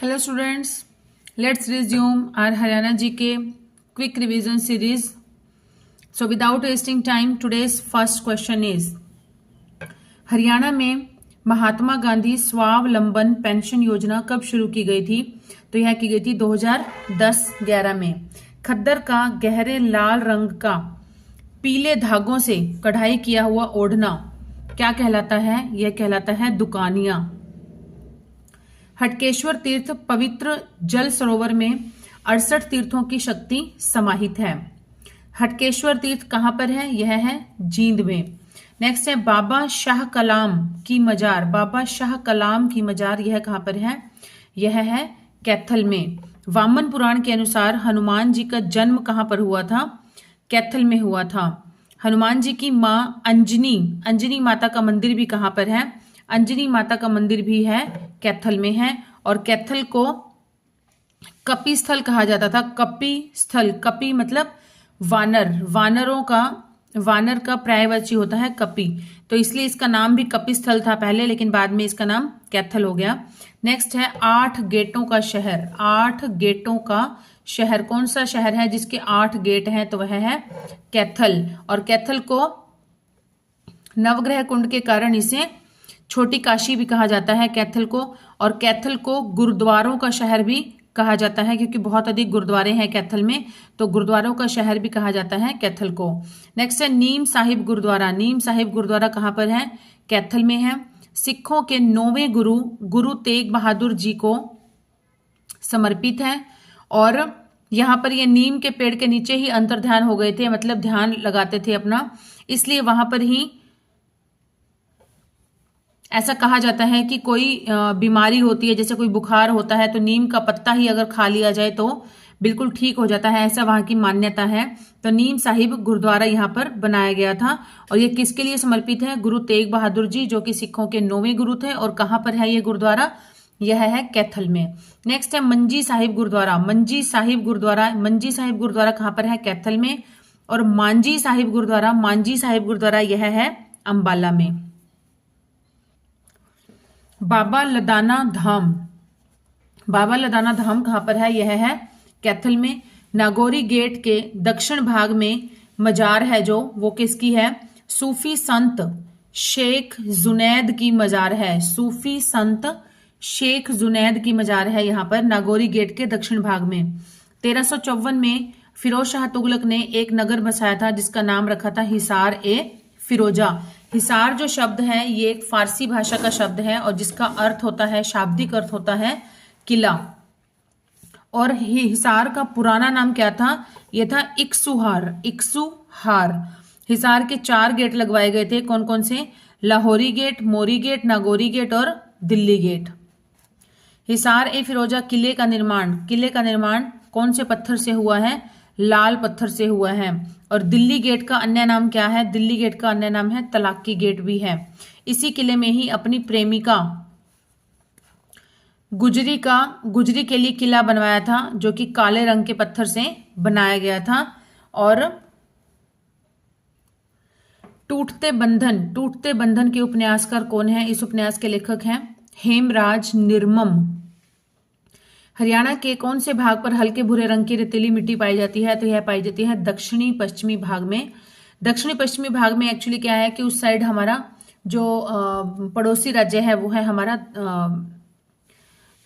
Hello students, let's resume our Haryana GK quick revision series. So without wasting time, today's first question is Haryana में महात्मा गांधी स्वावलंबन pension योजना कब शुरू की गई थी? तो यह की गई थी 2010-11 में। खद्दर का गहरे लाल रंग का पीले धागों से कढ़ाई किया हुआ ओढ़ना क्या कहलाता है? यह कहलाता है दुकानिया। हटकेश्वर तीर्थ पवित्र जल सरोवर में 68 तीर्थों की शक्ति समाहित है। हटकेश्वर तीर्थ कहां पर है? यह है जींद में। नेक्स्ट है बाबा शाह कलाम की मजार। बाबा शाह कलाम की मजार यह कहां पर है? यह है कैथल में। वामन पुराण के अनुसार हनुमान जी का जन्म कहां पर हुआ था? कैथल में हुआ था। हनुमान जी की मां अंजनी माता का मंदिर भी कहां पर है? अंजनी माता का मंदिर भी है कैथल में है। और कैथल को कपि स्थल कहा जाता था। कपि स्थल, कपि मतलब वानर का पर्यायवाची होता है कपि, तो इसलिए इसका नाम भी कपि स्थल था पहले, लेकिन बाद में इसका नाम कैथल हो गया। नेक्स्ट है 8 गेटों का शहर। 8 गेटों का शहर कौन सा शहर है जिसके 8 गेट हैं? तो वह है कैथल। और कैथल को नवग्रह कुंड के कारण इसे छोटी काशी भी कहा जाता है कैथल को। और कैथल को गुरुद्वारों का शहर भी कहा जाता है क्योंकि बहुत अधिक गुरुद्वारे हैं कैथल में, तो गुरुद्वारों का शहर भी कहा जाता है कैथल को। नेक्स्ट है नीम साहिब गुरुद्वारा। नीम साहिब गुरुद्वारा कहाँ पर है? कैथल में है। सिखों के 9वें गुरु तेग बहादुर जी को समर्पित है। और यहाँ पर ये नीम के पेड़ के नीचे ही अंतर्ध्यान हो गए थे, मतलब ध्यान लगाते थे अपना, इसलिए वहां पर ही ऐसा कहा जाता है कि कोई बीमारी होती है, जैसे कोई बुखार होता है, तो नीम का पत्ता ही अगर खा लिया जाए तो बिल्कुल ठीक हो जाता है, ऐसा वहां की मान्यता है। तो नीम साहिब गुरुद्वारा यहाँ पर बनाया गया था। और ये किसके लिए समर्पित है? गुरु तेग बहादुर जी, जो कि सिखों के 9वें गुरु थे। और कहाँ पर है ये गुरुद्वारा? यह है कैथल में। नेक्स्ट है मंजी साहिब गुरुद्वारा। मंजी साहिब गुरुद्वारा कहाँ पर है? कैथल में। और मांजी साहिब गुरुद्वारा यह है अंबाला में। बाबा लदाना धाम कहां पर है? यह है कैथल में। नागौरी गेट के दक्षिण भाग में मजार है जो, वो किसकी है? सूफी संत शेख जुनैद की मजार है। सूफी संत शेख जुनैद की मजार है यहाँ पर नागौरी गेट के दक्षिण भाग में। 1354 में फिरोज शाह तुगलक ने एक नगर बसाया था जिसका नाम रखा था हिसार ए फिरोजा। हिसार जो शब्द है ये एक फारसी भाषा का शब्द है और जिसका अर्थ होता है, शाब्दिक अर्थ होता है किला। और हिसार का पुराना नाम क्या था? यह था इक्सूहार। हिसार के 4 गेट लगवाए गए थे। कौन कौन से? लाहौरी गेट, मोरी गेट, नागौरी गेट और दिल्ली गेट। हिसार ए फिरोजा किले का निर्माण कौन से पत्थर से हुआ है? लाल पत्थर से हुआ है। और दिल्ली गेट का अन्य नाम क्या है? दिल्ली गेट का अन्य नाम है तलाकी गेट भी है। इसी किले में ही अपनी प्रेमिका गुजरी के लिए किला बनवाया था जो कि काले रंग के पत्थर से बनाया गया था। और टूटते बंधन के उपन्यासकार कौन है? इस उपन्यास के लेखक हैं हेमराज निर्मम। हरियाणा के कौन से भाग पर हल्के भूरे रंग की रेतीली मिट्टी पाई जाती है? तो यह पाई जाती है दक्षिणी पश्चिमी भाग में। दक्षिणी पश्चिमी भाग में एक्चुअली क्या है कि उस साइड हमारा जो पड़ोसी राज्य है वो है हमारा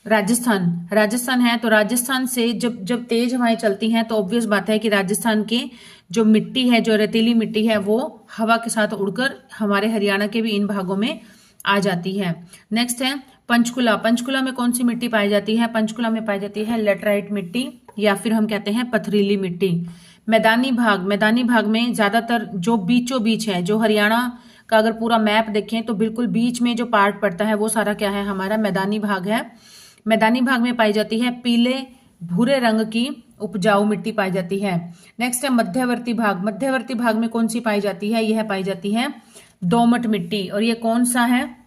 राजस्थान है। तो राजस्थान से जब तेज हवाएं चलती हैं तो ऑब्वियस बात है कि राजस्थान की जो मिट्टी है, जो रेतीली मिट्टी है, वो हवा के साथ उड़कर हमारे हरियाणा के भी इन भागों में आ जाती है। नेक्स्ट है पंचकुला में कौन सी मिट्टी पाई जाती है? पंचकुला में पाई जाती है लेटराइट मिट्टी या फिर हम कहते हैं पथरीली मिट्टी। मैदानी भाग में ज्यादातर जो बीचों बीच है, जो हरियाणा का अगर पूरा मैप देखें तो बिल्कुल बीच में जो पार्ट पड़ता है वो सारा क्या है? हमारा मैदानी भाग है। मैदानी भाग में पाई जाती है पीले भूरे रंग की उपजाऊ मिट्टी पाई जाती है। नेक्स्ट है मध्यवर्ती भाग में कौन सी पाई जाती है? यह पाई जाती है दोमट मिट्टी। और ये कौन सा है?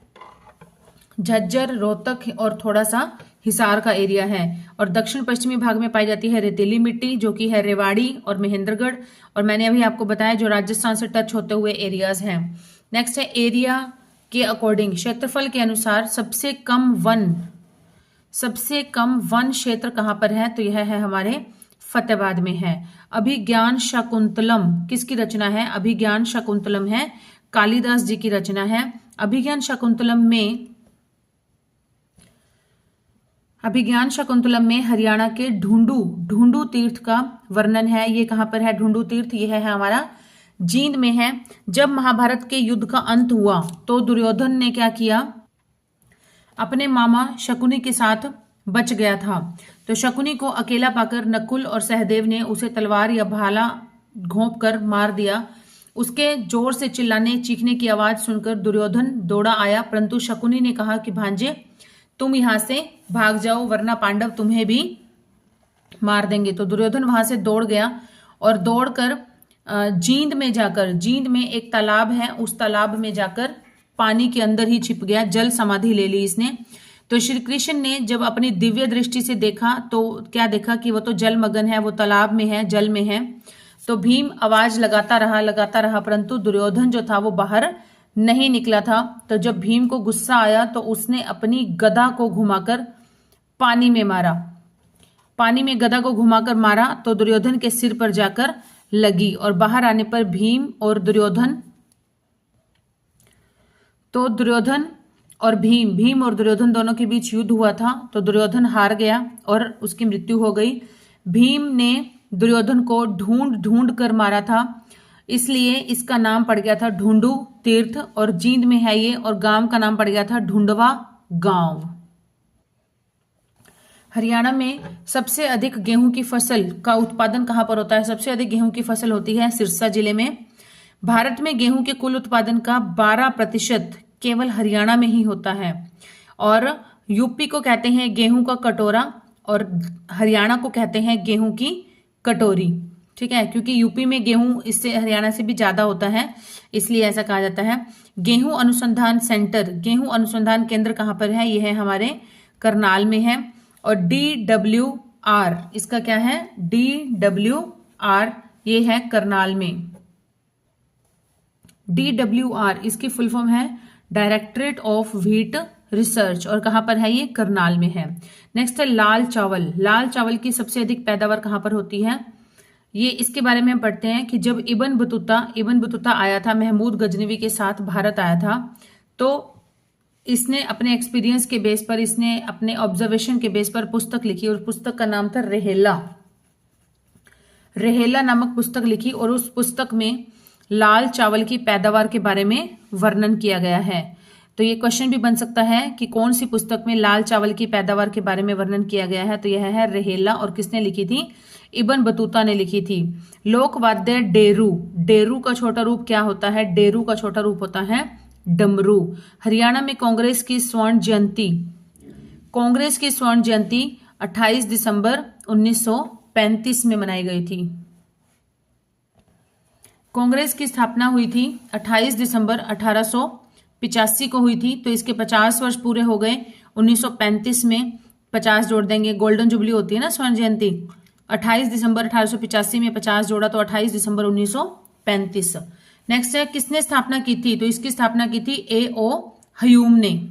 झज्जर, रोहतक और थोड़ा सा हिसार का एरिया है। और दक्षिण पश्चिमी भाग में पाई जाती है रेतीली मिट्टी जो कि है रेवाड़ी और महेंद्रगढ़। और मैंने अभी आपको बताया जो राजस्थान से टच होते हुए एरियाज हैं। नेक्स्ट है एरिया के अकॉर्डिंग, क्षेत्रफल के अनुसार सबसे कम वन सबसे कम वन क्षेत्र कहाँ पर है? तो यह है हमारे फतेहाबाद में है। अभिज्ञान शाकुंतलम किसकी रचना है? अभिज्ञान शाकुंतलम है कालिदास जी की रचना है। अभिज्ञान शाकुंतलम में हरियाणा के ढूंढू तीर्थ का वर्णन है। ये कहाँ पर है ढूंढू तीर्थ? ये है हमारा जींद में है। जब महाभारत के युद्ध का अंत हुआ तो दुर्योधन ने क्या किया? अपने मामा शकुनी के साथ बच गया था। तो शकुनी को अकेला पाकर नकुल और सहदेव ने उसे तलवार या भाला घोंप कर मार दिया। उसके जोर से चिल्लाने चीखने की आवाज सुनकर दुर्योधन दौड़ा आया, परंतु शकुनी ने कहा कि भांजे तुम यहां से भाग जाओ वरना पांडव तुम्हें भी मार देंगे। तो दुर्योधन वहां से दौड़ गया और दौड़कर जींद में एक तालाब है, उस तालाब में जाकर पानी के अंदर ही छिप गया, जल समाधि ले ली इसने। तो श्री कृष्ण ने जब अपनी दिव्य दृष्टि से देखा तो क्या देखा कि वो तो जलमग्न है, वो तालाब में है, जल में है। तो भीम आवाज लगाता रहा, परंतु दुर्योधन जो था वो बाहर नहीं निकला था। तो जब भीम को गुस्सा आया तो उसने अपनी गदा को घुमाकर पानी में मारा। पानी में गदा को घुमाकर मारा तो दुर्योधन के सिर पर जाकर लगी और बाहर आने पर भीम और दुर्योधन दोनों के बीच युद्ध हुआ था। तो दुर्योधन हार गया और उसकी मृत्यु हो गई। भीम ने दुर्योधन को ढूंढ कर मारा था, इसलिए इसका नाम पड़ गया था ढूंढू तीर्थ और जींद में है ये, और गांव का नाम पड़ गया था ढूंढवा गांव। हरियाणा में सबसे अधिक गेहूं की फसल का उत्पादन कहां पर होता है? सबसे अधिक गेहूं की फसल होती है सिरसा जिले में। भारत में गेहूं के कुल उत्पादन का 12% केवल हरियाणा में ही होता है, और यूपी को कहते हैं गेहूं का कटोरा और हरियाणा को कहते हैं गेहूं की कटोरी। ठीक है, क्योंकि यूपी में गेहूं इससे हरियाणा से भी ज्यादा होता है, इसलिए ऐसा कहा जाता है। गेहूं अनुसंधान केंद्र कहां पर है? यह है हमारे करनाल में है। और DWR इसका क्या है? DWR ये है करनाल में। DWR इसकी फुल फॉर्म है डायरेक्टरेट ऑफ व्हीट रिसर्च, और कहां पर है? ये करनाल में है। नेक्स्ट है लाल चावल की सबसे अधिक पैदावार कहां पर होती है? ये इसके बारे में हम पढ़ते हैं कि जब इब्न बतूता आया था, महमूद गजनवी के साथ भारत आया था, तो इसने अपने एक्सपीरियंस के बेस पर, इसने अपने ऑब्जर्वेशन के बेस पर पुस्तक लिखी, और पुस्तक का नाम था रेहेला नामक पुस्तक लिखी, और उस पुस्तक में लाल चावल की पैदावार के बारे में वर्णन किया गया है। तो ये क्वेश्चन भी बन सकता है कि कौन सी पुस्तक में लाल चावल की पैदावार के बारे में वर्णन किया गया है? तो यह है रेहेला, और किसने लिखी थी? इब्न बतूता ने लिखी थी। लोकवाद्य डेरू का छोटा रूप क्या होता है? डेरू का छोटा रूप होता है डमरू। हरियाणा में कांग्रेस की स्वर्ण जयंती 28 दिसंबर 1935 में मनाई गई थी। कांग्रेस की स्थापना हुई थी 28 दिसंबर 1885 को हुई थी। तो इसके 50 वर्ष पूरे हो गए 1935 में। 50 जोड़ देंगे, गोल्डन जुबली होती है ना स्वर्ण जयंती। 28 दिसंबर 1885 में 50 जोड़ा तो 28 दिसंबर 1935। नेक्स्ट है किसने स्थापना की थी? तो इसकी स्थापना की थी A.O. ह्यूम ने।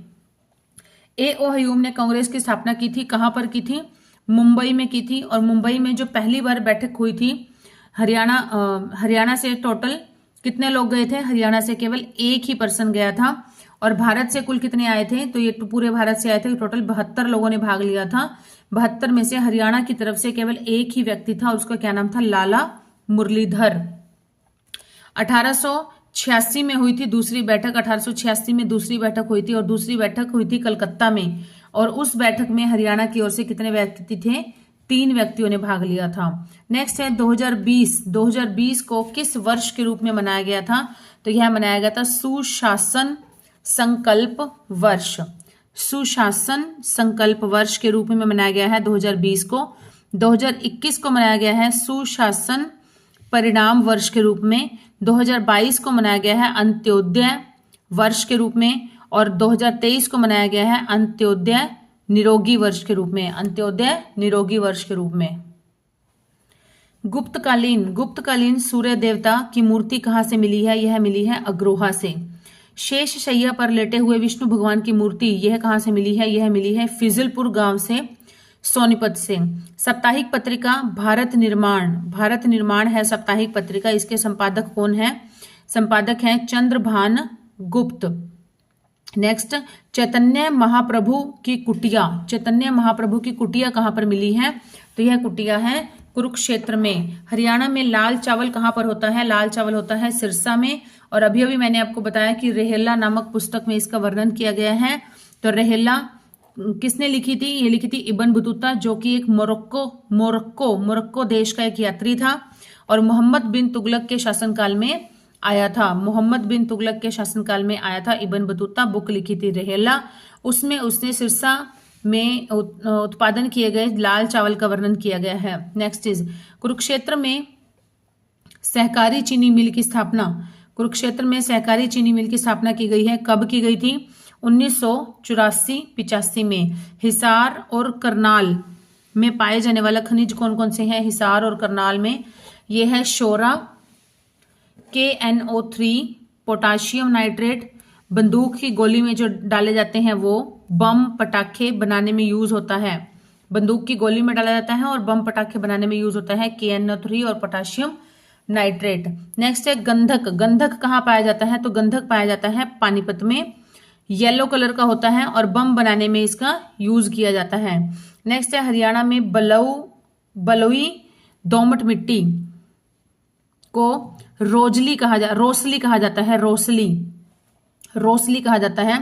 A.O. ह्यूम ने कांग्रेस की स्थापना की थी। कहां पर की थी? मुंबई में की थी। और मुंबई में जो पहली बार बैठक हुई थी, हरियाणा से टोटल कितने लोग गए थे? हरियाणा से केवल एक ही पर्सन गया था। और भारत से कुल कितने आए थे? तो ये पूरे भारत से आए थे, टोटल 72 लोगों ने भाग लिया था। 72 में से हरियाणा की तरफ से केवल एक ही व्यक्ति था, और उसका क्या नाम था? लाला मुरलीधर। 1886 में हुई थी दूसरी बैठक। 1886 में दूसरी बैठक हुई थी, और दूसरी बैठक हुई थी कलकत्ता में। और उस बैठक में हरियाणा की ओर से कितने व्यक्ति थे? 3 व्यक्तियों ने भाग लिया था। नेक्स्ट है 2020 को किस वर्ष के रूप में मनाया गया था? तो यह मनाया गया था सुशासन संकल्प वर्ष। सुशासन संकल्प वर्ष के रूप में मनाया गया है 2020 को। 2021 को मनाया गया है सुशासन परिणाम वर्ष के रूप में। 2022 को मनाया गया है अंत्योदय वर्ष के रूप में। और 2023 को मनाया गया है अंत्योदय निरोगी वर्ष के रूप में। अंत्योदय निरोगी वर्ष के रूप में। गुप्तकालीन सूर्य देवता की मूर्ति कहां से मिली है? यह मिली है अग्रोहा से। शेष शैया पर लेटे हुए विष्णु भगवान की मूर्ति यह कहाँ से मिली है? यह मिली है फिजलपुर गांव से, सोनीपत से। साप्ताहिक पत्रिका भारत निर्माण, भारत निर्माण है साप्ताहिक पत्रिका। इसके संपादक कौन है? संपादक हैं चंद्रभान गुप्त। नेक्स्ट, चैतन्य महाप्रभु की कुटिया, चैतन्य महाप्रभु की कुटिया कहाँ पर मिली है? तो यह कुटिया है कुरुक्षेत्र में। हरियाणा में लाल चावल कहाँ पर होता है? लाल चावल होता है सिरसा में। और अभी अभी मैंने आपको बताया कि रेहेला नामक पुस्तक में इसका वर्णन किया गया है। तो रेहेला किसने लिखी थी? ये लिखी थी इब्न बतूता, जो कि एक मोरक्को देश का एक यात्री था और मोहम्मद बिन तुगलक के शासनकाल में आया था। मोहम्मद बिन तुगलक के शासनकाल में आया था इब्न बतूता। बुक लिखी थी रेहेला। उसमें उसने सिरसा में उत्पादन किए गए लाल चावल का वर्णन किया गया है। नेक्स्ट इज कुरुक्षेत्र में सहकारी चीनी मिल की स्थापना। कुरुक्षेत्र में सहकारी चीनी मिल की स्थापना की गई है। कब की गई थी? 1984-85 में। हिसार और करनाल में पाए जाने वाला खनिज कौन कौन से हैं? हिसार और करनाल में ये है शोरा, KNO3, पोटाशियम नाइट्रेट। बंदूक की गोली में जो डाले जाते हैं वो बम पटाखे बनाने में यूज होता है। बंदूक की गोली में डाला जाता है और बम पटाखे बनाने में यूज होता है KNO3 और पोटाशियम नाइट्रेट। नेक्स्ट है गंधक। गंधक कहाँ पाया जाता है? तो गंधक पाया जाता है पानीपत में। येलो कलर का होता है और बम बनाने में इसका यूज किया जाता है। नेक्स्ट है हरियाणा में बलुई दोमट मिट्टी को रोसली कहा जाता है। रोसली कहा जाता है।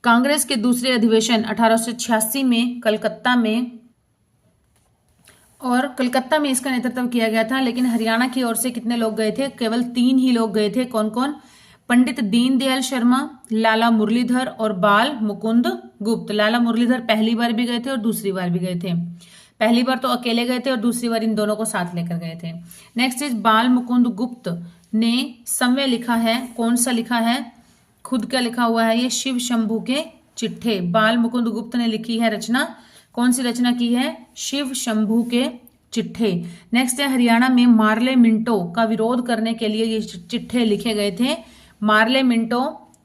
कांग्रेस के दूसरे अधिवेशन 1886 में कलकत्ता में, और कलकत्ता में इसका नेतृत्व किया गया था। लेकिन हरियाणा की ओर से कितने लोग गए थे? केवल 3 ही लोग गए थे। कौन कौन? पंडित दीनदयाल शर्मा, लाला मुरलीधर और बाल मुकुंद गुप्त। लाला मुरलीधर पहली बार भी गए थे और दूसरी बार भी गए थे। पहली बार तो अकेले गए थे और दूसरी बार इन दोनों को साथ लेकर गए थे। नेक्स्ट इज बाल मुकुंद गुप्त ने समय लिखा है। कौन सा लिखा है? खुद का लिखा हुआ है ये, शिव शंभू के चिट्ठे। बाल मुकुंद गुप्त ने लिखी है रचना। कौन सी रचना की है? शिव शंभू के चिट्ठे। नेक्स्ट है हरियाणा में मार्ले मिंटो का विरोध करने के लिए ये चिट्ठे लिखे गए थे। मार्ले मिंटो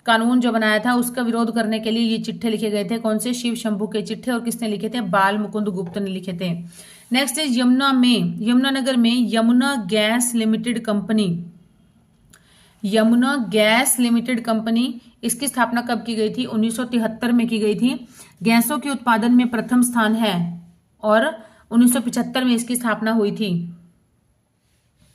कानून जो बनाया था उसका विरोध करने के लिए ये चिट्ठे लिखे गए थे। कौन से? शिव शंभू के चिट्ठे। और किसने लिखे थे? बाल मुकुंद गुप्त ने लिखे थे। नेक्स्ट इज यमुनानगर में Yamuna gas limited company. Yamuna gas limited company, इसकी स्थापना कब की गई थी? 1973 में की गई थी। गैसों के उत्पादन में प्रथम स्थान है और 1975 में इसकी स्थापना हुई थी।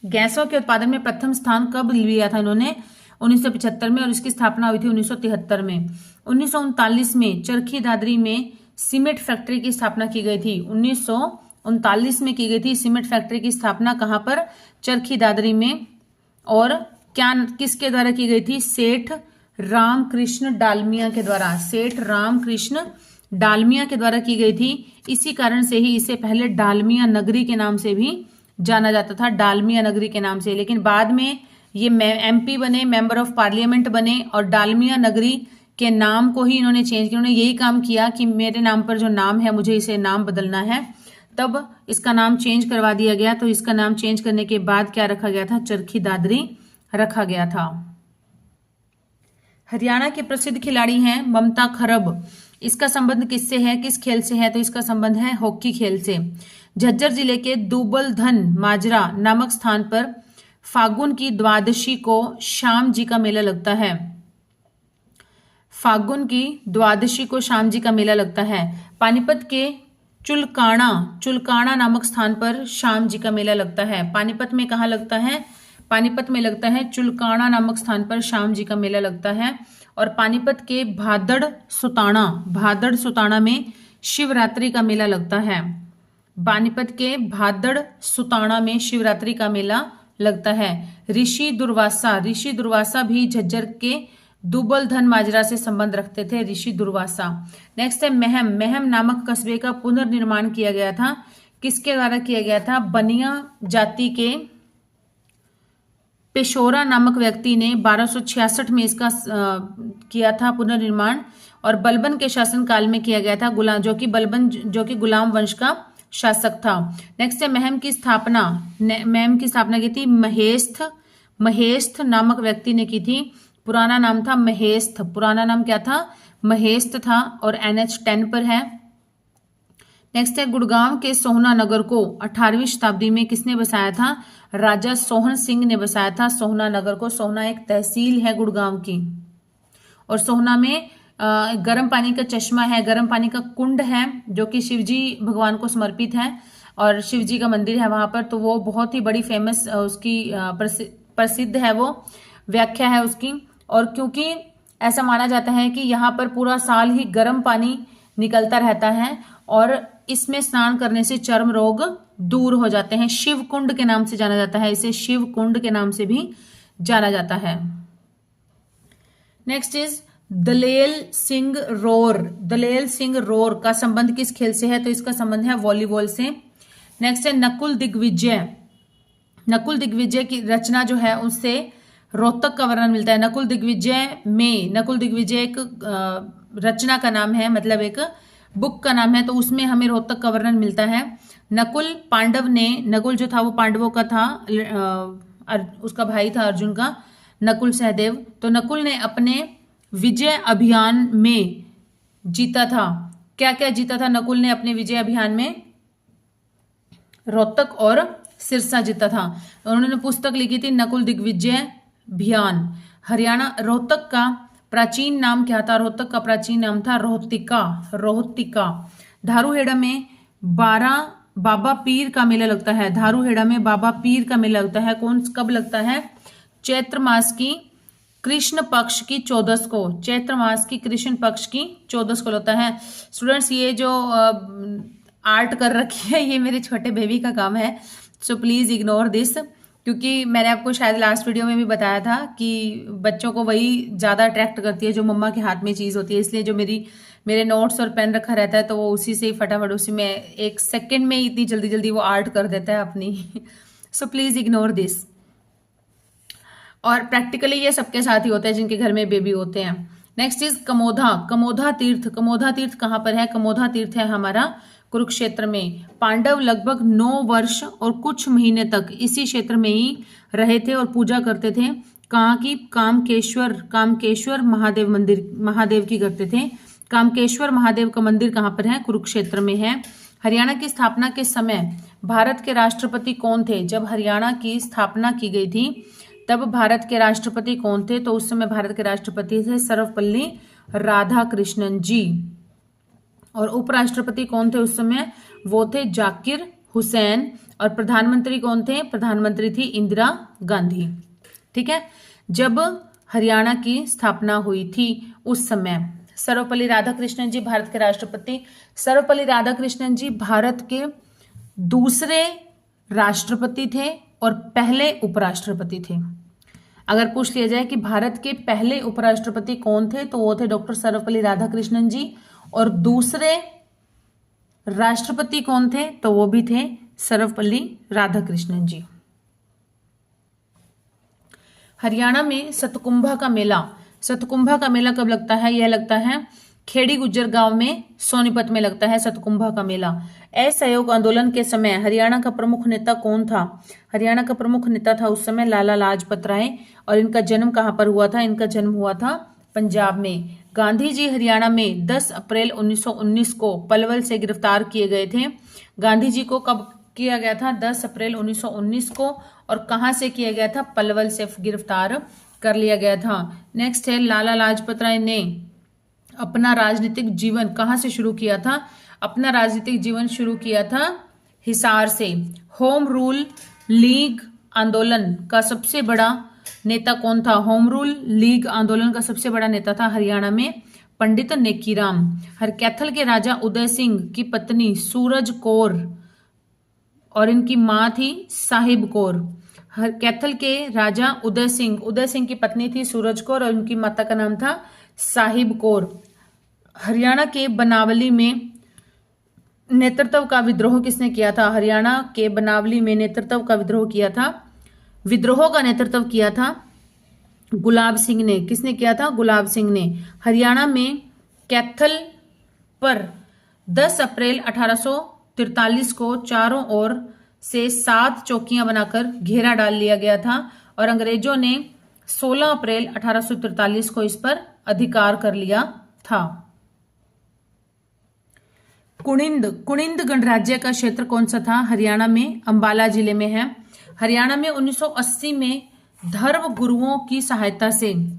गैसों के उत्पादन में प्रथम स्थान कब लिया था इन्होंने? 1975 में, और इसकी स्थापना हुई थी 1973 में। 1939 में चरखी दादरी में सीमेंट फैक्ट्री की स्थापना की गई थी। 1939 में की गई थी सीमेंट फैक्ट्री की स्थापना। कहां पर? चरखी दादरी में। और क्या किसके द्वारा की गई थी? सेठ रामकृष्ण डालमिया के द्वारा। सेठ रामकृष्ण डालमिया के द्वारा की गई थी। इसी कारण से ही इसे पहले डालमिया नगरी के नाम से भी जाना जाता था, डालमिया नगरी के नाम से। लेकिन बाद में ये MP बने, मेंबर ऑफ पार्लियामेंट बने, और डालमिया नगरी के नाम को ही इन्होंने चेंज किया। उन्होंने यही काम किया कि मेरे नाम पर जो नाम है मुझे इसे नाम बदलना है, तब इसका नाम चेंज करवा दिया गया। तो इसका नाम चेंज करने के बाद क्या रखा गया था? चरखी दादरी रखा गया था। हरियाणा के प्रसिद्ध खिलाड़ी हैं ममता खरब। इसका संबंध किससे है? किस खेल से है? तो इसका संबंध है हॉकी खेल से। झज्जर जिले के दूबलधन माजरा नामक स्थान पर फागुन की द्वादशी को श्याम जी का मेला लगता है। फागुन की द्वादशी को श्याम जी का मेला लगता है। पानीपत के चुलकाना नामक स्थान पर श्याम जी का मेला लगता है। पानीपत में कहाँ लगता है? पानीपत में लगता है चुलकाना नामक स्थान पर श्याम जी का मेला लगता है। और पानीपत के भादड़ सुताना में शिवरात्रि का मेला लगता है। पानीपत के भादड़ सुताना में शिवरात्रि का मेला लगता है। ऋषि दुर्वासा भी झज्जर के दुबलधन माजरा से संबंध रखते थे। ऋषि दुर्वासा। नेक्स्ट है महम नामक कस्बे का पुनर्निर्माण किया गया था। किसके द्वारा किया गया था? बनिया जाति के पेशोरा नामक व्यक्ति ने 1266 में इसका किया था पुनर्निर्माण, और बलबन के शासनकाल में किया गया था। जो कि गुलाम वंश का शासक था। नेक्स्ट है महम की स्थापना की थी महेस्थ नामक व्यक्ति ने की थी। पुराना नाम था महेस्थ, पुराना नाम क्या था, महेस्थ था, और NH10 पर है। नेक्स्ट है गुड़गांव के सोहना नगर को 18वीं शताब्दी में किसने बसाया था, राजा सोहन सिंह ने बसाया था सोहना नगर को। सोहना एक तहसील है गुड़गांव की, और सोहना में गर्म पानी का चश्मा है, गर्म पानी का कुंड है जो कि शिवजी भगवान को समर्पित है, और शिवजी का मंदिर है वहां पर। तो वो बहुत ही बड़ी फेमस उसकी प्रसिद्ध है, वो व्याख्या है उसकी। और क्योंकि ऐसा माना जाता है कि यहाँ पर पूरा साल ही गर्म पानी निकलता रहता है और इसमें स्नान करने से चर्म रोग दूर हो जाते हैं। शिव कुंड के नाम से जाना जाता है इसे, शिव कुंड के नाम से भी जाना जाता है। Next is Dalel Singh roar. Dalel Singh roar का संबंध किस खेल से है, तो इसका संबंध है वॉलीबॉल से। नेक्स्ट है नकुल दिग्विजय। नकुल दिग्विजय की रचना जो है उससे रोहतक का वर्णन मिलता है। नकुल दिग्विजय में, नकुल दिग्विजय एक रचना का नाम है, मतलब एक बुक का नाम है, तो उसमें हमें रोहतक का वर्णन मिलता है। नकुल पांडव ने, नकुल जो था वो पांडवों का था, उसका भाई था अर्जुन का, नकुल सहदेव। तो नकुल ने अपने विजय अभियान में जीता था, क्या क्या जीता था नकुल ने अपने विजय अभियान में, रोहतक और सिरसा जीता था। उन्होंने पुस्तक लिखी थी नकुल दिग्विजय अभियान। हरियाणा, रोहतक का प्राचीन नाम क्या था, रोहतक का प्राचीन नाम था रोहतिका, रोहतिका। धारूहेड़ा में 12 बाबा पीर का मेला लगता है, धारूहेड़ा में बाबा पीर का मेला लगता है। कब लगता है, चैत्र मास की कृष्ण पक्ष की 14 को, चैत्र मास की कृष्ण पक्ष की 14 को लगता है। स्टूडेंट्स ये जो आर्ट कर रखी है ये मेरे छोटे बेबी का काम है, सो प्लीज इग्नोर दिस, क्योंकि मैंने आपको शायद लास्ट वीडियो में भी बताया था कि बच्चों को वही ज़्यादा अट्रैक्ट करती है जो मम्मा के हाथ में चीज़ होती है। इसलिए जो मेरे नोट्स और पेन रखा रहता है तो वो उसी से ही फटाफट उसी में एक सेकंड में इतनी जल्दी जल्दी वो आर्ट कर देता है अपनी। So please ignore this. और प्रैक्टिकली ये सबके साथ ही होता है जिनके घर में बेबी होते हैं। नेक्स्ट इज कमोधा, कमोधा तीर्थ। कमोधा तीर्थ कहाँ पर है, कमोधा तीर्थ है हमारा कुरुक्षेत्र में। पांडव लगभग 9 वर्ष और कुछ महीने तक इसी क्षेत्र में ही रहे थे और पूजा करते थे। कहाँ की, कामकेश्वर महादेव मंदिर, महादेव की करते थे। कामकेश्वर महादेव का मंदिर कहाँ पर है, कुरुक्षेत्र में है। हरियाणा की स्थापना के समय भारत के राष्ट्रपति कौन थे, जब हरियाणा की स्थापना की गई थी तब भारत के राष्ट्रपति कौन थे, तो उस समय भारत के राष्ट्रपति थे सर्वपल्ली राधाकृष्णन जी। और उपराष्ट्रपति कौन थे उस समय, वो थे जाकिर हुसैन। और प्रधानमंत्री कौन थे, प्रधानमंत्री थी इंदिरा गांधी। ठीक है, जब हरियाणा की स्थापना हुई थी उस समय सर्वपल्ली राधाकृष्णन जी भारत के राष्ट्रपति। सर्वपल्ली राधाकृष्णन जी भारत के दूसरे राष्ट्रपति थे और पहले उपराष्ट्रपति थे। अगर पूछ लिया जाए कि भारत के पहले उपराष्ट्रपति कौन थे, तो वो थे डॉक्टर सर्वपल्ली राधाकृष्णन जी, और दूसरे राष्ट्रपति कौन थे, तो वो भी थे सर्वपल्ली राधाकृष्णन जी। हरियाणा में सतकुंभा का मेला, सतकुंभा का मेला कब लगता है, यह लगता है खेड़ी गुज्जर गांव में सोनीपत में लगता है सतकुंभा का मेला। असहयोग आंदोलन के समय हरियाणा का प्रमुख नेता कौन था, हरियाणा का प्रमुख नेता था उस समय लाला लाजपत राय। और इनका जन्म कहां पर हुआ था, इनका जन्म हुआ था पंजाब में। गांधी जी हरियाणा में 10 अप्रैल 1919 को पलवल से गिरफ्तार किए गए थे। गांधी जी को कब किया गया था, 10 अप्रैल 1919 को, और कहां से किया गया था, पलवल से गिरफ्तार कर लिया गया था। नेक्स्ट है लाला लाजपत राय ने अपना राजनीतिक जीवन कहां से शुरू किया था, अपना राजनीतिक जीवन शुरू किया था हिसार से। होम रूल लीग आंदोलन का सबसे बड़ा नेता कौन था, होम रूल लीग आंदोलन का सबसे बड़ा नेता था हरियाणा में पंडित नेकीराम। हरकैथल के राजा उदय सिंह की पत्नी सूरज कौर और इनकी मां थी साहिब कौर। हरकैथल के राजा उदय सिंह की पत्नी थी सूरज कौर और उनकी माता का नाम था साहिब कौर। हरियाणा के बनावली में नेतृत्व का विद्रोह किसने किया था, हरियाणा के बनावली में नेतृत्व का विद्रोह किया था, विद्रोह का नेतृत्व किया था गुलाब सिंह ने। किसने किया था, गुलाब सिंह ने। हरियाणा में कैथल पर 10 अप्रैल 1843 को चारों ओर से 7 चौकियां बनाकर घेरा डाल लिया गया था और अंग्रेजों ने 16 अप्रैल 1843 को इस पर अधिकार कर लिया था। कुणिंद गणराज्य का क्षेत्र कौन सा था? हरियाणा में अंबाला जिले में है। हरियाणा में 1980 में धर्म गुरुओं की सहायता से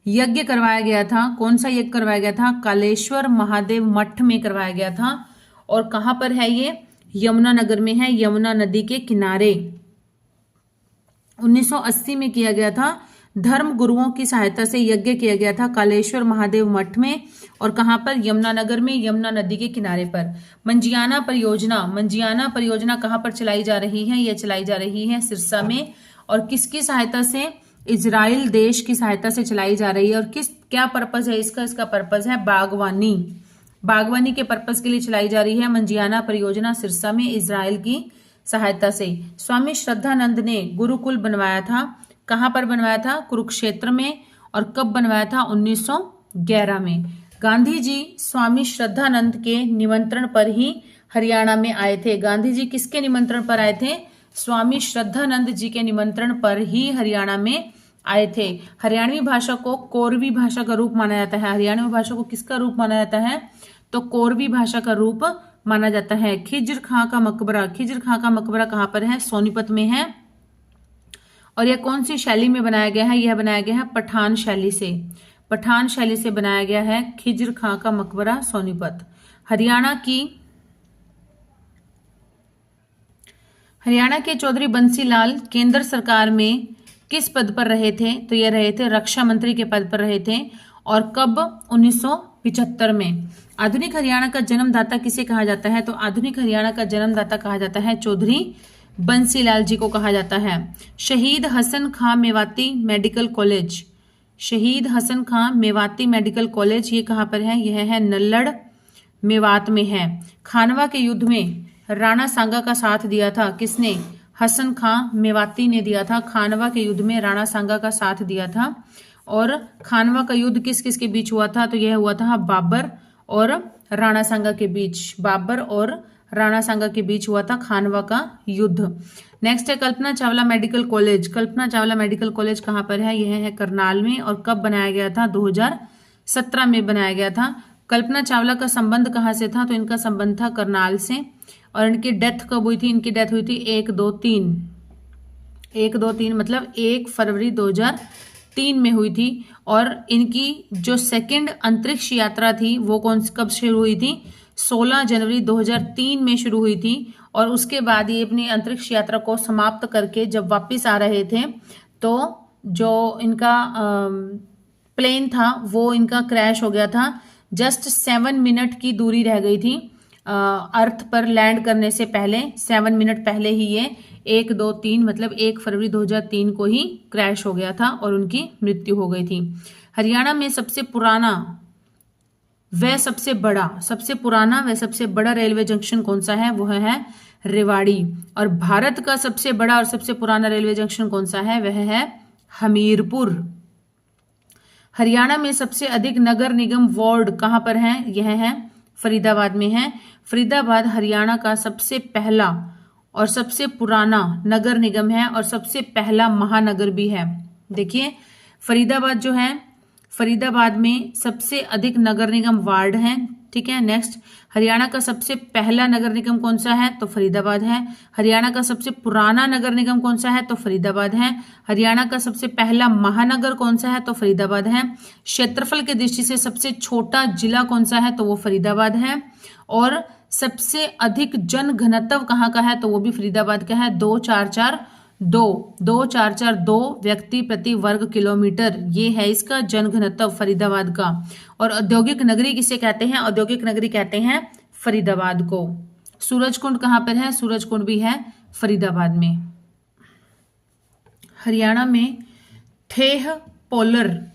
यज्ञ करवाया गया था। कौन सा यज्ञ करवाया गया था? कालेश्वर महादेव मठ में करवाया गया था। और कहां पर है ये? यमुनानगर में है, यमुना नदी के किनारे। 1980 में किया गया था। धर्म गुरुओं की सहायता से यज्ञ किया गया था कालेश्वर महादेव मठ में। और कहां पर? यमुनानगर में, यमुना नदी के किनारे पर। मंजियाना परियोजना कहां पर चलाई जा रही है? यह चलाई जा रही है सिरसा में। और किसकी सहायता से? इजराइल देश की सहायता से चलाई जा रही है। और क्या पर्पज है इसका? इसका पर्पज है बागवानी के पर्पज के लिए चलाई जा रही है मंजियाना परियोजना सिरसा में, इजराइल की सहायता से। स्वामी श्रद्धानंद ने गुरुकुल बनवाया था। कहां पर बनवाया था? कुरुक्षेत्र में। और कब बनवाया था? 1911 में। गांधी जी स्वामी श्रद्धानंद के निमंत्रण पर ही हरियाणा में आए थे। गांधी जी किसके निमंत्रण पर आए थे? स्वामी श्रद्धानंद जी के निमंत्रण पर ही हरियाणा में आए थे। हरियाणवी भाषा को कोरवी भाषा का रूप माना जाता है। हरियाणवी भाषा को किसका रूप माना जाता है? तो कोरवी भाषा का रूप माना जाता है। खिज्र खां का मकबरा कहां पर है? सोनीपत में है। और यह कौन सी शैली में बनाया गया है? यह बनाया गया है पठान शैली से बनाया गया है खिज्र खां का मकबरा, सोनीपत। हरियाणा के चौधरी बंसीलाल केंद्र सरकार में किस पद पर रहे थे? तो ये रहे थे रक्षा मंत्री के पद पर रहे थे। और कब? 1975 में। आधुनिक हरियाणा का जन्मदाता किसे कहा जाता है? तो आधुनिक हरियाणा का जन्मदाता कहा जाता है चौधरी बंसीलाल जी को कहा जाता है। शहीद हसन खां मेवाती मेडिकल कॉलेज ये कहां पर है? यह है नल्लड़, मेवात में है। खानवा के युद्ध में राणा सांगा का साथ दिया था किसने? हसन खां मेवाती ने दिया था। खानवा के युद्ध में राणा सांगा का साथ दिया था। और खानवा का युद्ध किस किस के बीच हुआ था? तो यह हुआ था बाबर और राणा सांगा के बीच हुआ था खानवा का युद्ध। नेक्स्ट है कल्पना चावला मेडिकल कॉलेज कहां पर है? यह है करनाल में। और कब बनाया गया था? 2017 में बनाया गया था। कल्पना चावला का संबंध कहां से था? तो इनका संबंध था करनाल से। और इनकी डेथ कब हुई थी? इनकी डेथ हुई थी 1-2-3 मतलब 1 फरवरी 2003 में हुई थी। और इनकी जो सेकंड अंतरिक्ष यात्रा थी वो कब शुरू हुई थी? 16 जनवरी 2003 में शुरू हुई थी। और उसके बाद ये अपनी अंतरिक्ष यात्रा को समाप्त करके जब वापस आ रहे थे तो जो इनका प्लेन था वो इनका क्रैश हो गया था। जस्ट 7 मिनट की दूरी रह गई थी अर्थ पर लैंड करने से पहले। 7 मिनट पहले ही ये 1-2-3 मतलब 1 फरवरी 2003 को ही क्रैश हो गया था और उनकी मृत्यु हो गई थी। हरियाणा में सबसे पुराना व सबसे बड़ा रेलवे जंक्शन कौन सा है? वह है रेवाड़ी। और भारत का सबसे बड़ा और सबसे पुराना रेलवे जंक्शन कौन सा है? वह है हमीरपुर। हरियाणा में सबसे अधिक नगर निगम वार्ड कहां पर है? यह है फरीदाबाद में है। फरीदाबाद हरियाणा का सबसे पहला और सबसे पुराना नगर निगम है और सबसे पहला महानगर भी है। देखिए फरीदाबाद जो है, फरीदाबाद में सबसे अधिक नगर निगम वार्ड हैं। ठीक है। नेक्स्ट, हरियाणा का सबसे पहला नगर निगम कौन सा है? तो फरीदाबाद है। हरियाणा का सबसे पुराना नगर निगम कौन सा है? तो फरीदाबाद है। हरियाणा का सबसे पहला महानगर कौन सा है? तो फरीदाबाद है। क्षेत्रफल की दृष्टि से सबसे छोटा जिला कौन सा है? तो वो फरीदाबाद है। और सबसे अधिक जन घनत्व कहाँ का है? तो वो भी फरीदाबाद का है, 2,442 व्यक्ति प्रति वर्ग किलोमीटर, ये है इसका जन घनत्व फरीदाबाद का। और औद्योगिक नगरी किसे कहते हैं? औद्योगिक नगरी कहते हैं फरीदाबाद को। सूरजकुंड कहाँ पर है? सूरजकुंड भी है फरीदाबाद में। हरियाणा में थेह पोलर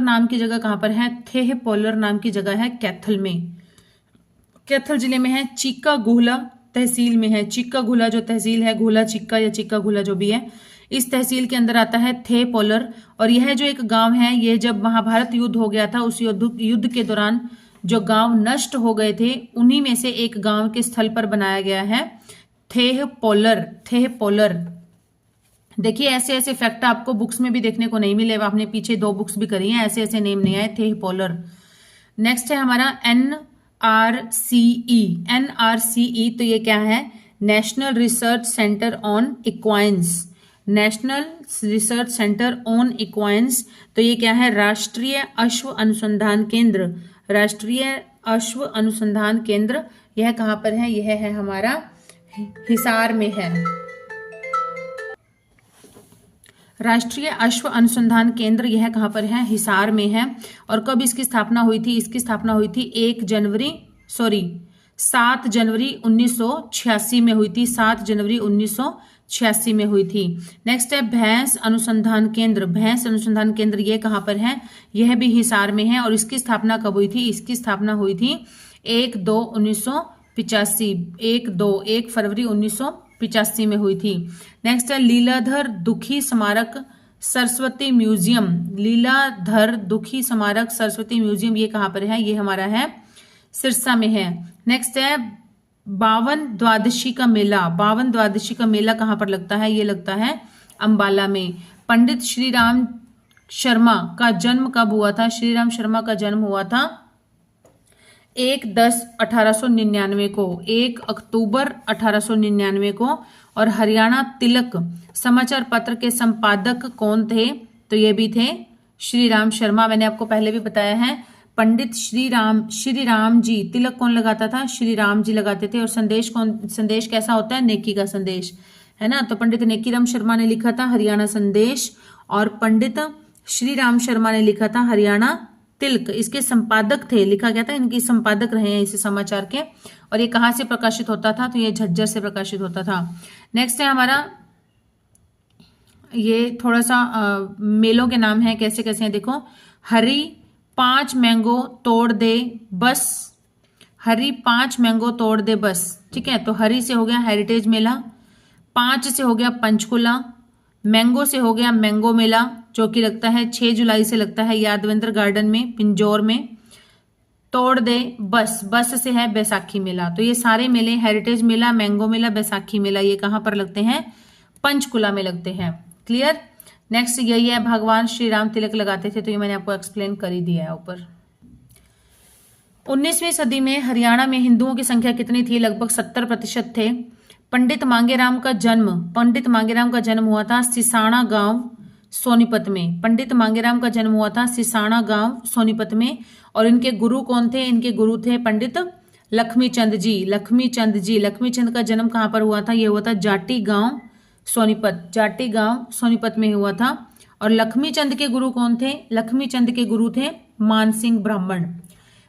नाम की जगह कहाँ पर है? थेह पोलर नाम की जगह है कैथल में। कैथल जिले में है। चीका गुहला तहसील में है। चीका गुहला जो तहसील है, गुहला चीका या चीका गुहला जो भी है, इस तहसील के अंदर आता है थे पोलर। और यह जो एक गांव है, ये जब महाभारत युद्ध हो गया था उस युद्ध के दौरान जो गांव नष्ट हो गए थे उन्हीं में से एक गांव के स्थल पर बनाया गया है थेह पोलर। देखिए ऐसे ऐसे फैक्ट आपको बुक्स में भी देखने को नहीं मिले, आपने पीछे 2 बुक्स भी करी हैं, ऐसे ऐसे नेम नहीं आए थे पोलर। नेक्स्ट है हमारा NRCE। NRCE तो ये क्या है? National research centre on equines. National research centre on equines तो ये क्या है? राष्ट्रीय अश्व अनुसंधान केंद्र। राष्ट्रीय अश्व अनुसंधान केंद्र यह कहाँ पर है? यह है हमारा हिसार में है। राष्ट्रीय अश्व अनुसंधान केंद्र यह कहाँ पर है? हिसार में है। और कब इसकी स्थापना हुई थी? इसकी स्थापना हुई थी 7 जनवरी 1986 में हुई थी। 7 जनवरी 1986 में हुई थी। नेक्स्ट है भैंस अनुसंधान केंद्र। भैंस अनुसंधान केंद्र ये कहाँ पर है? यह भी हिसार में है। और इसकी स्थापना कब हुई थी? इसकी स्थापना हुई थी 1 फरवरी 1985 में हुई थी। नेक्स्ट है लीलाधर दुखी स्मारक सरस्वती म्यूजियम। लीलाधर दुखी स्मारक सरस्वती म्यूजियम ये कहाँ पर है? ये हमारा है सिरसा में है। नेक्स्ट है 52 द्वादशी का मेला। 52 द्वादशी का मेला कहाँ पर लगता है? ये लगता है अंबाला में। पंडित श्रीराम शर्मा का जन्म कब हुआ था? श्रीराम शर्मा का जन्म हुआ था 1/10/1899 को, 1 अक्टूबर 1899 को। और हरियाणा तिलक समाचार पत्र के संपादक कौन थे? तो ये भी थे श्री राम शर्मा। मैंने आपको पहले भी बताया है पंडित श्री राम जी। तिलक कौन लगाता था? श्री राम जी लगाते थे। और संदेश कैसा होता है? नेकी का संदेश, है ना। तो पंडित नेकीराम शर्मा ने लिखा था हरियाणा संदेश और पंडित श्री राम शर्मा ने लिखा था हरियाणा तिलक। इसके संपादक थे, लिखा गया था, इनके संपादक रहे हैं इस समाचार के। और ये कहाँ से प्रकाशित होता था? तो ये झज्जर से प्रकाशित होता था। नेक्स्ट है हमारा, ये थोड़ा सा मेलों के नाम है, कैसे कैसे हैं देखो। हरी 5 मैंगो तोड़ दे बस। हरी 5 मैंगो तोड़ दे बस, ठीक है। तो हरी से हो गया हेरिटेज मेला, 5 से हो गया पंचकुला, मैंगो से हो गया मैंगो मेला जो कि लगता है 6 जुलाई से लगता है यादवेंद्र गार्डन में पिंजौर में। तोड़ दे बस से है बैसाखी मेला। तो ये सारे मेले, हेरिटेज मेला, मैंगो मेला, बैसाखी मेला, ये कहाँ पर लगते हैं? पंचकुला में लगते हैं। क्लियर। नेक्स्ट यही है भगवान श्री राम तिलक लगाते थे, तो ये मैंने आपको एक्सप्लेन कर ही दिया है ऊपर। 19वीं सदी में हरियाणा में हिंदुओं की संख्या कितनी थी? लगभग 70% थे। पंडित मांगेराम का जन्म हुआ था सिसाणा गांव सोनीपत में। पंडित मांगेराम का जन्म हुआ था सिसाणा गांव सोनीपत में। और इनके गुरु कौन थे? इनके गुरु थे पंडित लक्ष्मीचंद जी। लक्ष्मीचंद का जन्म कहाँ पर हुआ था? यह हुआ था जाटी गांव सोनीपत में हुआ था। और लक्ष्मीचंद के गुरु कौन थे? लक्ष्मीचंद के गुरु थे मानसिंह ब्राह्मण।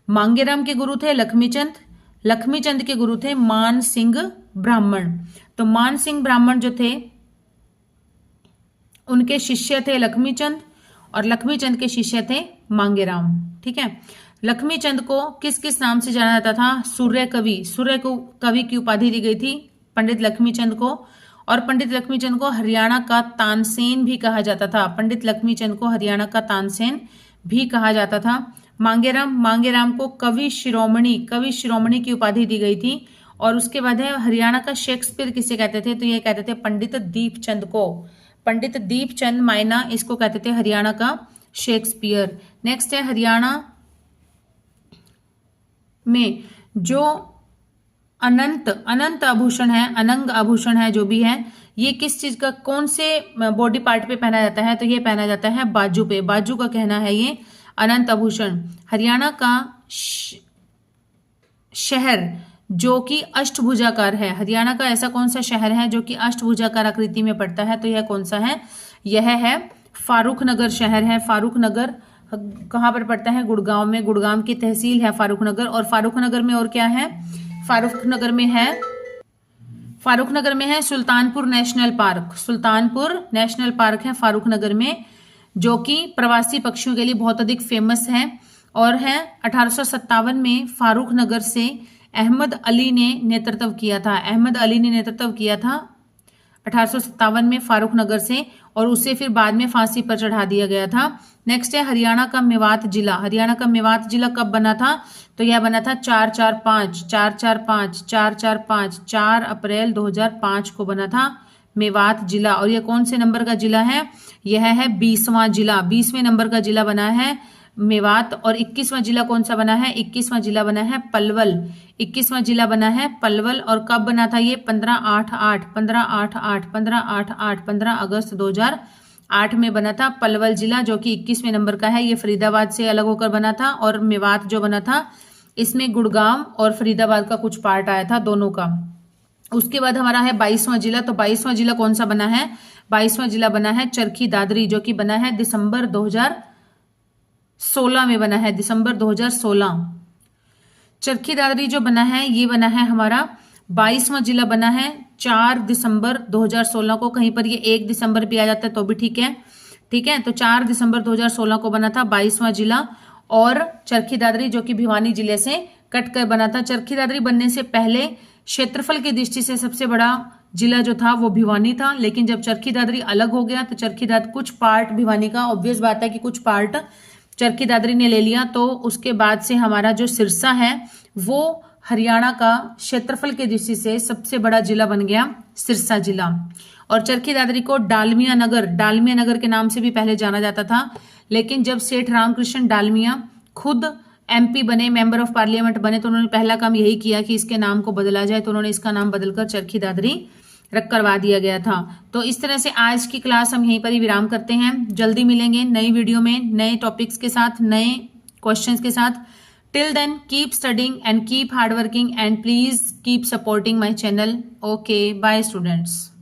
मांगेराम के गुरु थे लक्ष्मीचंद के गुरु थे मानसिंह ब्राह्मण। तो मानसिंह ब्राह्मण जो थे उनके शिष्य थे लक्ष्मीचंद और लक्ष्मीचंद के शिष्य थे मांगेराम, ठीक है। लक्ष्मीचंद को किस किस नाम से जाना जाता था? सूर्य कवि की उपाधि दी गई थी पंडित लक्ष्मीचंद को। और पंडित लक्ष्मीचंद को हरियाणा का तानसेन भी कहा जाता था। पंडित लक्ष्मीचंद को हरियाणा का तानसेन भी कहा जाता था। मांगेराम को कवि शिरोमणि की उपाधि दी गई थी। और उसके बाद है हरियाणा का शेक्सपियर किसे कहते थे? तो ये कहते थे पंडित दीपचंद को। पंडित दीपचंद मायना इसको कहते थे हरियाणा का शेक्सपियर। नेक्स्ट है हरियाणा में जो अनंग आभूषण है जो भी है, ये किस चीज का, कौन से बॉडी पार्ट पे पहना जाता है? तो ये पहना जाता है बाजू पे। बाजू का कहना है ये अनंत आभूषण। हरियाणा का शहर जो कि अष्टभुजाकार है। हरियाणा का ऐसा कौन सा शहर है जो कि अष्टभुजाकार आकृति में पड़ता है? तो यह कौन सा है? यह है फारूखनगर शहर है। फारूखनगर कहाँ पर पड़ता है? गुड़गांव में। गुड़गांव की तहसील है फारूखनगर। और फारूखनगर में और क्या है? फारूखनगर में है सुल्तानपुर नेशनल पार्क है फारूखनगर में, जो कि प्रवासी पक्षियों के लिए बहुत अधिक फेमस है। और है 1857 में फारूखनगर से अहमद अली ने नेतृत्व किया था 1857 में फारूखनगर से, और उसे फिर बाद में फांसी पर चढ़ा दिया गया था। नेक्स्ट है हरियाणा का मेवात जिला कब बना था? तो यह बना था 4 अप्रैल 2005 को बना था मेवात जिला। और ये कौन से नंबर का जिला है? यह है 20वां जिला, 20वें नंबर का जिला बना है मेवात। और 21वां जिला कौन सा बना है? 21वां जिला बना है पलवल। 21वां जिला बना है पलवल। और कब बना था ये? 15 अगस्त 2008 में बना था पलवल जिला, जो कि 21वें नंबर का है। ये फरीदाबाद से अलग होकर बना था। और मेवात जो बना था, इसमें गुड़गांव और फरीदाबाद का कुछ पार्ट आया था, दोनों का। उसके बाद हमारा है 22वां जिला। तो 22वां जिला कौन सा बना है? 22वां जिला बना है चरखी दादरी, जो कि बना है दिसंबर 2016 में बना है, दिसंबर 2016। चरखी दादरी जो बना है ये बना है हमारा 22वां जिला बना है 4 दिसंबर 2016 को। कहीं पर ये 1 दिसंबर भी आ जाता है तो भी ठीक है, ठीक है। तो 4 दिसंबर 2016 को बना था 22वां जिला। और चरखी दादरी जो कि भिवानी जिले से कट कर बना था। चरखी दादरी बनने से पहले क्षेत्रफल की दृष्टि से सबसे बड़ा जिला जो था वो भिवानी था, लेकिन जब चरखी दादरी अलग हो गया तो चरखी दादरी कुछ पार्ट भिवानी का, ऑब्वियस बात है कि कुछ पार्ट चरखी दादरी ने ले लिया। तो उसके बाद से हमारा जो सिरसा है वो हरियाणा का क्षेत्रफल की दृष्टि से सबसे बड़ा जिला बन गया, सिरसा जिला। और चरखी दादरी को डालमिया नगर के नाम से भी पहले जाना जाता था, लेकिन जब सेठ रामकृष्ण डालमिया खुद MP बने, मेंबर ऑफ पार्लियामेंट बने, तो उन्होंने पहला काम यही किया कि इसके नाम को बदला जाए। तो उन्होंने इसका नाम बदलकर चरखी दादरी रख करवा दिया गया था। तो इस तरह से आज की क्लास हम यहीं पर ही विराम करते हैं। जल्दी मिलेंगे नई वीडियो में, नए टॉपिक्स के साथ, नए क्वेश्चंस के साथ। Till then keep studying and keep hard working and please keep supporting my channel. Okay, bye students.